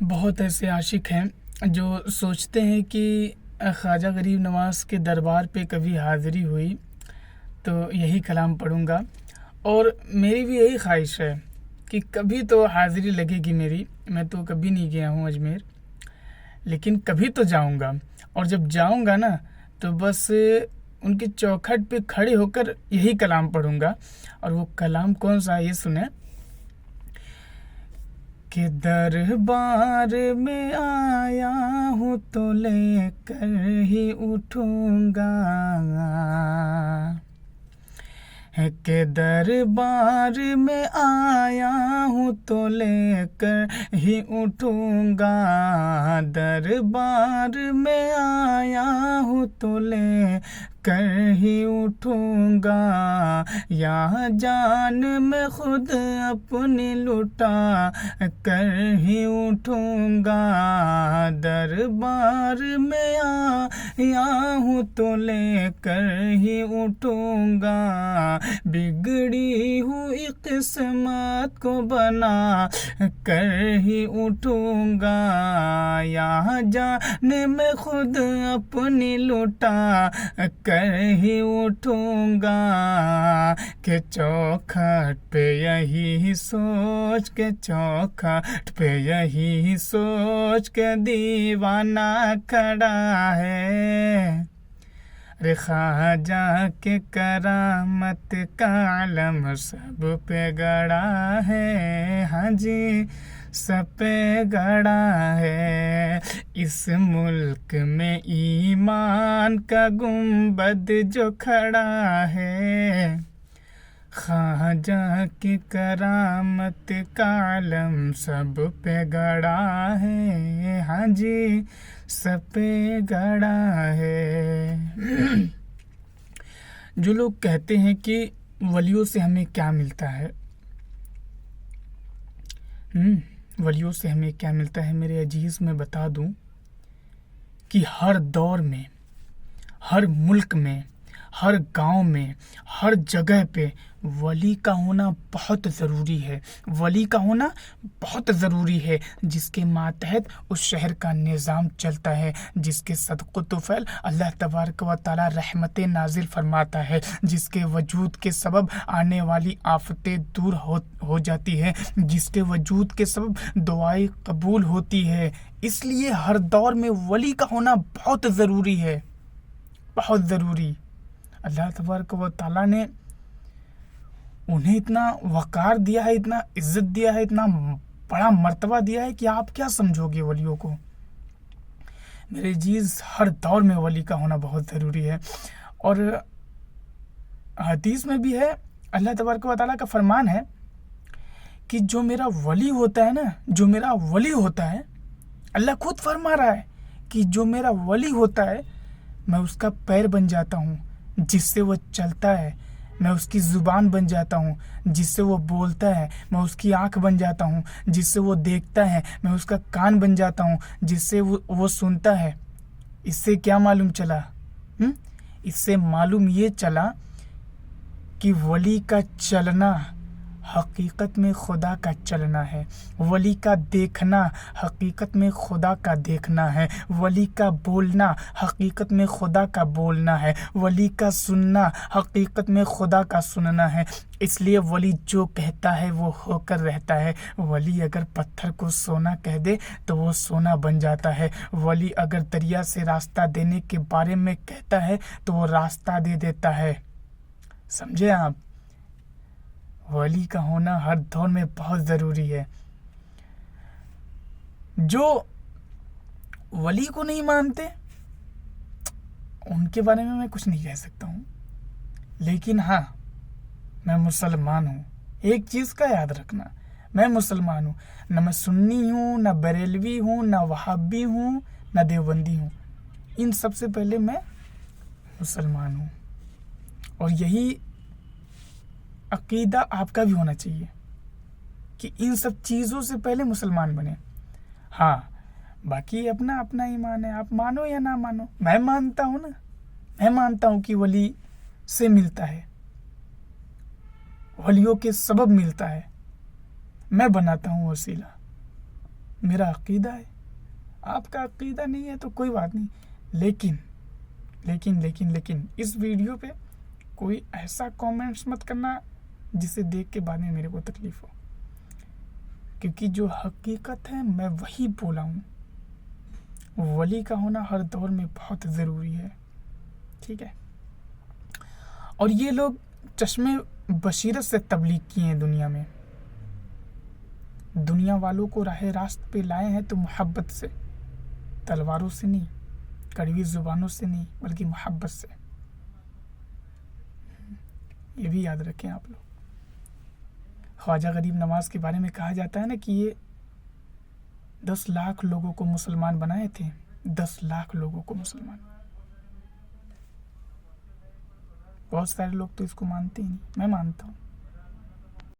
बहुत ऐसे आशिक हैं जो सोचते हैं कि ख्वाजा गरीब नवाज़ के दरबार पे कभी हाज़िरी हुई तो यही कलाम पढ़ूँगा। और मेरी भी यही ख्वाहिश है कि कभी तो हाज़िरी लगेगी मेरी। मैं तो कभी नहीं गया हूँ अजमेर, लेकिन कभी तो जाऊँगा। और जब जाऊँगा ना तो बस उनकी चौखट पे खड़े होकर यही कलाम पढ़ूँगा। और वो कलाम कौन सा है ये सुने कि दरबार में आया हूँ तो लेकर ही उठूँगा, है कि दरबार में आया हूँ तो लेकर ही उठूँगा। दरबार में आया हूँ तो लेकर ही उठूँगा। यहाँ जान मैं खुद अपनी लुटा कर ही उठूँगा। दरबार में आया हूँ तो लेकर ही उठूँगा। बिगड़ी हुई किस्मत को बना कर ही उठूँगा। यहाँ जाने मैं खुद अपनी लुटा कर ही उठूँगा। के चौखट पे यही सोच के चौखट पे यही सोच के दीवाना खड़ा है। रे ख्वाजा के करामत का आलम सब पे गड़ा है। हाँ जी, सब पे गड़ा है। इस मुल्क में ईमान का गुंबद जो खड़ा है, ख्वाजा की करामत का आलम सब पे गड़ा है। हाँ जी, सब पे गड़ा है। जो लोग कहते हैं कि वलियों से हमें क्या मिलता है, वलियों से हमें क्या मिलता है, मेरे अजीज मैं बता दूं कि हर दौर में, हर मुल्क में, हर गांव में, हर जगह पे वली का होना बहुत ज़रूरी है। वली का होना बहुत ज़रूरी है, जिसके मातहत उस शहर का निज़ाम चलता है, जिसके सदक़ो तुफ़ैल अल्लाह तबारक व तआला रहमतें नाज़िल फरमाता है, जिसके वजूद के सबब आने वाली आफतें दूर हो जाती है, जिसके वजूद के सबब दुआएं कबूल होती है। इसलिए हर दौर में वली का होना बहुत ज़रूरी है, बहुत ज़रूरी। अल्लाह तबारक व तआला ने उन्हें इतना वक़ार दिया है, इतना इज़्ज़त दिया है, इतना बड़ा मर्तबा दिया है कि आप क्या समझोगे वलियों को। मेरे जीज़, हर दौर में वली का होना बहुत ज़रूरी है। और हदीस में भी है, अल्लाह तबारक व तआला का फरमान है कि जो मेरा वली होता है ना, जो मेरा वली होता है, अल्लाह खुद फरमा रहा है कि जो मेरा वली होता है मैं उसका पैर बन जाता हूँ जिससे वो चलता है, मैं उसकी ज़ुबान बन जाता हूँ जिससे वो बोलता है, मैं उसकी आँख बन जाता हूँ जिससे वो देखता है, मैं उसका कान बन जाता हूँ जिससे वो सुनता है। इससे क्या मालूम चला? इससे मालूम ये चला कि वली का चलना हकीकत में खुदा का चलना है। वली का देखना हकीकत में खुदा का देखना है। वली का बोलना हकीकत में खुदा का बोलना है। वली का सुनना हकीकत में खुदा का सुनना है। इसलिए वली जो कहता है वो होकर रहता है। वली अगर पत्थर को सोना कह दे तो वो सोना बन जाता है। वली अगर दरिया से रास्ता देने के बारे में कहता है तो वो रास्ता दे देता है। समझे आप? वली का होना हर दौर में बहुत ज़रूरी है। जो वली को नहीं मानते उनके बारे में मैं कुछ नहीं कह सकता हूँ, लेकिन हाँ, मैं मुसलमान हूँ। एक चीज़ का याद रखना, मैं मुसलमान हूँ। न मैं सुन्नी हूँ, न बरेलवी हूँ, न वहाबी हूँ, न देवबंदी हूँ। इन सबसे पहले मैं मुसलमान हूँ। और यही अकीदा आपका भी होना चाहिए कि इन सब चीज़ों से पहले मुसलमान बने। हाँ, बाकी अपना अपना ईमान है, आप मानो या ना मानो। मैं मानता हूँ ना, मैं मानता हूँ कि वली से मिलता है, वलियों के सबब मिलता है। मैं बनाता हूँ वसीला। मेरा अकीदा है, आपका अकीदा नहीं है तो कोई बात नहीं। लेकिन लेकिन लेकिन लेकिन इस वीडियो पे कोई ऐसा कमेंट्स मत करना जिसे देख के बाद में मेरे को तकलीफ़ हो, क्योंकि जो हकीकत है मैं वही बोला हूँ। वली का होना हर दौर में बहुत ज़रूरी है, ठीक है। और ये लोग चश्मे बशीरत से तबलीग किए हैं दुनिया में, दुनिया वालों को राह रास्त पे लाए हैं तो मोहब्बत से, तलवारों से नहीं, कड़वी ज़ुबानों से नहीं, बल्कि मोहब्बत से। ये भी याद रखें आप लोग। ख्वाजा गरीब नवाज़ के बारे में कहा जाता है ना कि ये 10 लाख लोगों को मुसलमान बनाए थे, 10 लाख लोगों को मुसलमान। बहुत सारे लोग तो इसको मानते ही नहीं, मैं मानता हूँ।